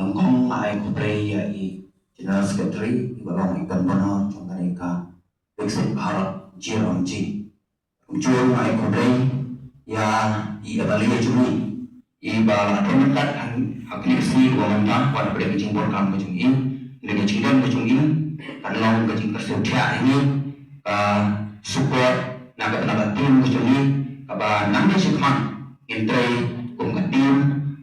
nongkong mai ko play ya I general secretary ibalong ikan bono contohnya ka Brexit Harap Jiramji jual mai ko play ya I abali ya cumi iba pemerintah hakni sini ko mantap pada pada kecing program kecing ini dengan kecing kecing ini kan long kecing kerja ini support naga tim kecing ini kaba nangge sikhan intrai kum tim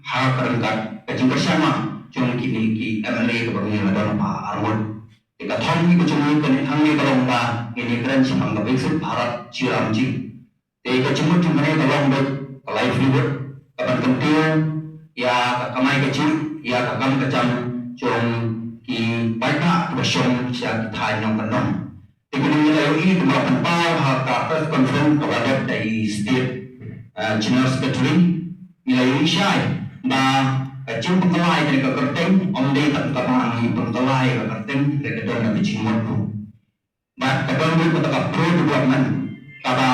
hal kerengkat kecing bersama chung kini ki MLA ke bagi ladon pa armon ika thong ni kecing ini kan thang ni kalong ba ini keren simang ka Brexit Bharat Jiramji te ka chimut chumane kalong ba livelihood kapan kentil ya kamai kecil ya kakam kecam jong ki baita bersong sia thai nong kanong tikuni nilai ini cuma penpau hak press conference kepada dari state general secretary nilai syai ba kecil pengelai dari kekerteng om dei tak kapangi pengelai kekerteng dari kedon kecil motu ba kedon ni kata pro development kaba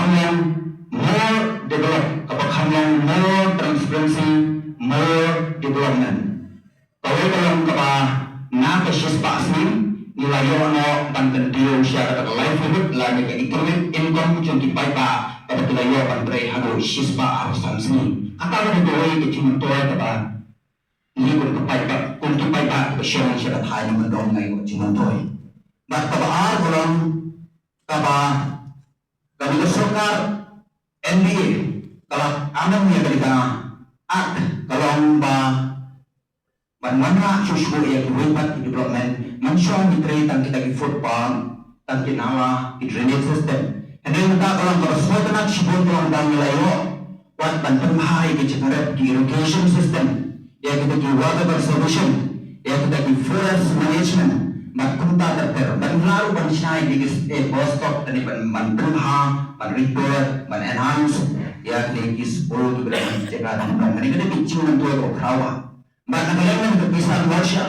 kam yang more develop, kapag yang more transparency, more development. Kalau kapa nakasya pasni nilayo ano pantendiyo siya kata livelihood lagi ke economic income chung kipay pa kapa tilayo pantre hado sispa arusan sini. Kata ko dito ay kecil toy kapa hindi ko kung kipay pa siya siya kata ng mandong ngayon kecil toy. But kapa lang kapa kami kesokar NBA kalau anak ni kerja ak kalau mana susu yang dibuat development manusia mitri tang kita di football tang kita di drainage system dan kita kalau bersuatu nak sebut orang tang wilayah buat bantuan hai kita cakap di irrigation system ya kita di water conservation ya kita di forest management Makunta terter, lalu bansai di postop tadi bantuha, report, enhance, ya legis puluh juga jaga dan ini kita bincang untuk itu kawa. Mana kalian yang bisa baca,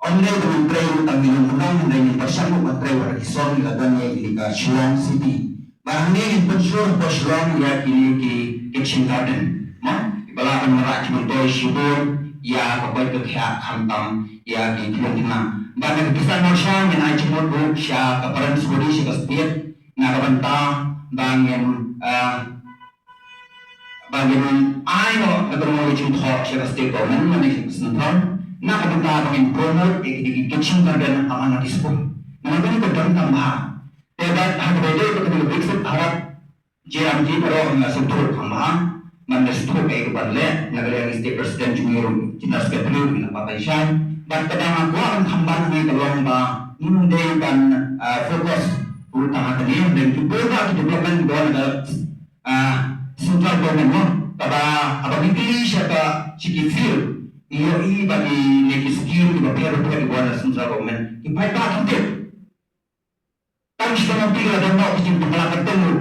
online dengan train tanggung undang dengan bersama materi warison katanya ini ke Shillong City. Barang ini pensyur Shillong ya kini Kitchen Garden, balapan meraj mentoy syubur, ya kapai kekhiat khantam, ya di Filipina. Bagi kisah Malaysia yang aji modul siya kaparan sebudi siya kasetiap nakabanta bangin ayo nagramuli jumto siya kasetiap government manisip kesentuhan nakabanta bangin promote ikidiki kitchen garden ang anak school nangagani kadang tambahan tebat hagabay ito ketika Brexit Bharat Jiramji pero ang nasuntur tambahan mandasuntur kay kapadle nagali ang state president Jumirong General Secretary pinapatay siya dan kadang aku akan kembali ke lomba ini dan fokus utama tadi dan juga kita development dengan central government pada apa dipilih siapa sikit feel ini bagi legis skill di bawah di bawah central government kita tak kita tapi sekarang tiga dan mau kita pengalaman temu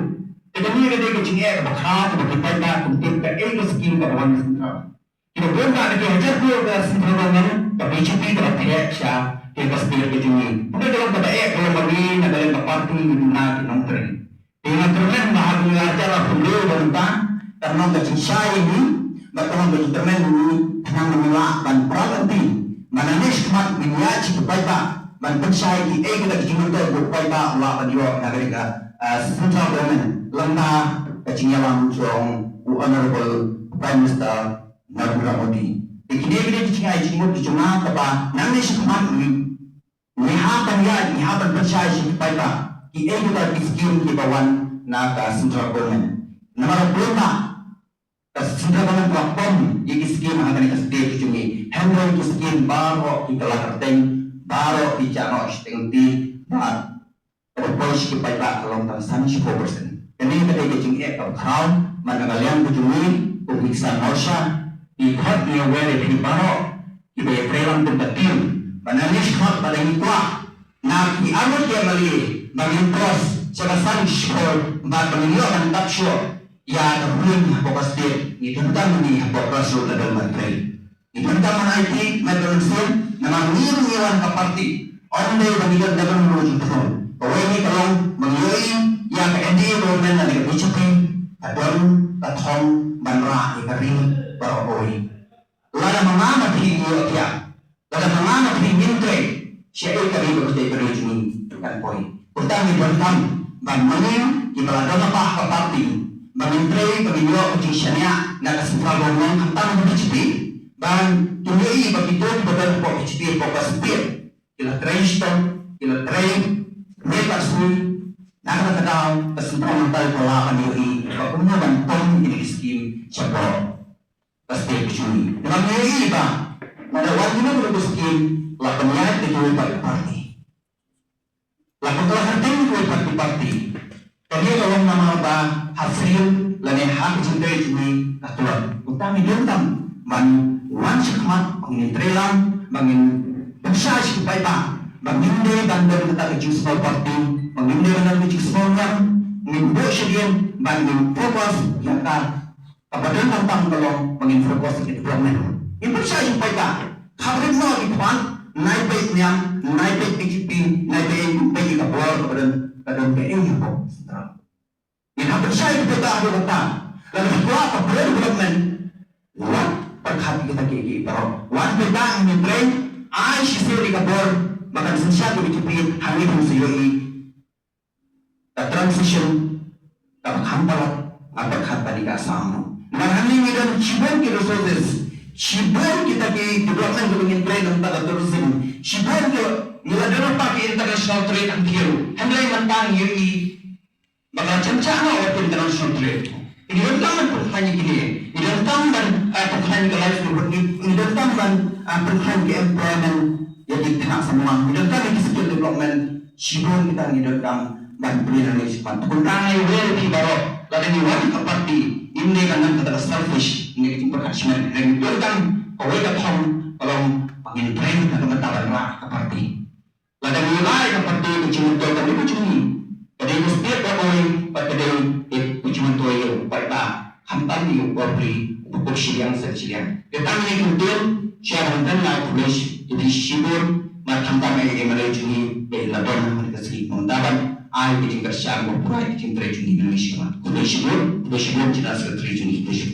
kita ni ada kecing air bakal kita tak kita legis skill di bawah central kita bukan ada kerja ke central government tapi cuti dapat pihak siya kita sepilih kecil bukan dalam kata kalau bagi dalam parti na kinongtri dengan termen bahagia acara beliau bentang karena kecil saya ini bertemu dengan termen ini yang menolakkan peranti mana nismat menyaji kepada dan percaya di kita kecil itu kepada Allah beliau negara central government lemah kecil jong honorable Prime Minister Narendra Modi Ikide kecing ay jimut di cuma kapa nang ni sikman ni hapan percaya si paipa ki kita diskim ki bawan na ka central government namara plota ka central government platform ye skim hangani ka state jungi handle ki skim baro ki kala kerteng baro ki jano stengti ba propose ki paipa kalong ta 34% kani ka kecing ka crown managalian ku jungi pemiksa Malaysia ikut dia wali di baro ibe prelang tembatin banalis khot paling kuah nak di amut dia mali bagi cross sebasan short ba pangilyo kan tapsyo ya terhubung fokus dia itu tentang ni fokus sudah dalam materi itu tentang IT maintenance nama ngiruan ke parti onde bagi dalam menuju tahun bahwa ini kalau mengirim ya ke ND government ada kebijakan atau tathong banra ikaring baroy. Lada mga mathiyo tiya. Lada mga mathiyin kay siya ay kami ko tay pero juni kan poy. Utang ni bantam ban mangin ibalada na pa kapati. Mangintre pagilyo ko siya niya na kasipalo ng hantang ng HPP. Ban tuloy bagito badan po HPP po kasipir. Ila Kristo, ila train, repasui nakakatagaw kasipro tayo wala kami pagkumuban pong iniskim siya po. Pasti juni. Dengan ini ba, pada waktu itu berlaku skim, lapannya itu parti. Lapan telah hati itu parti. Tapi kalau nama ba hasil lani hak cintai juni katuan. Utami dentam, man wan sikmat mangin trelang, mangin besar sipai ba, mangin de bandar kita ke small party, mangin de bandar ke small yang, mangin boshian, mangin fokus yang ka. Kapadan tentang kalau menginfokus ke development. Itu saya sampaikan. Kabar mau dibuat naik baiknya, naik baik PGP, naik baik kapal kepada PNU po. Yang hampir saya kita ada kata. Lalu setelah kabar development, what perhati kita kiki pero what kita ini train, ay sisir di kapal makan sensiat di PGP hari ini sejauh the transition dapat hampalat apa kata di kasam. Marami ngidan cibon ki resources, cibon kita ki development dengan trade dan tourism, cibon ki niladana pa ki international trade ang kiro. Handai mantang yui bakal cancana waktu international trade. Ini tentang pertanyaan gini, ini tentang pertanyaan ke life ini tentang pertanyaan ke employment yang ditenang semua, ini tentang skill development, cibon kita ngidan dan beli Indonesia. Tentang yang baru, lalu ini wajib seperti ini kan kata selfish, ini kita berkasihan. Yang itu kan kawai katong kalau pangin train atau mentaban lah seperti. Lalu nilai seperti kucing itu kan itu cumi. Jadi mesti kawai pada kucing itu yang pada hantam yang beri untuk siang sesiang. Kita ini kemudian siapa hantam lah tulis jadi sibur macam apa yang mereka cumi belakang mereka sendiri mentaban. Ai kucing kerjaan berpurai kucing train cumi Indonesia. Kuda sibur kita sekali cumi Indonesia.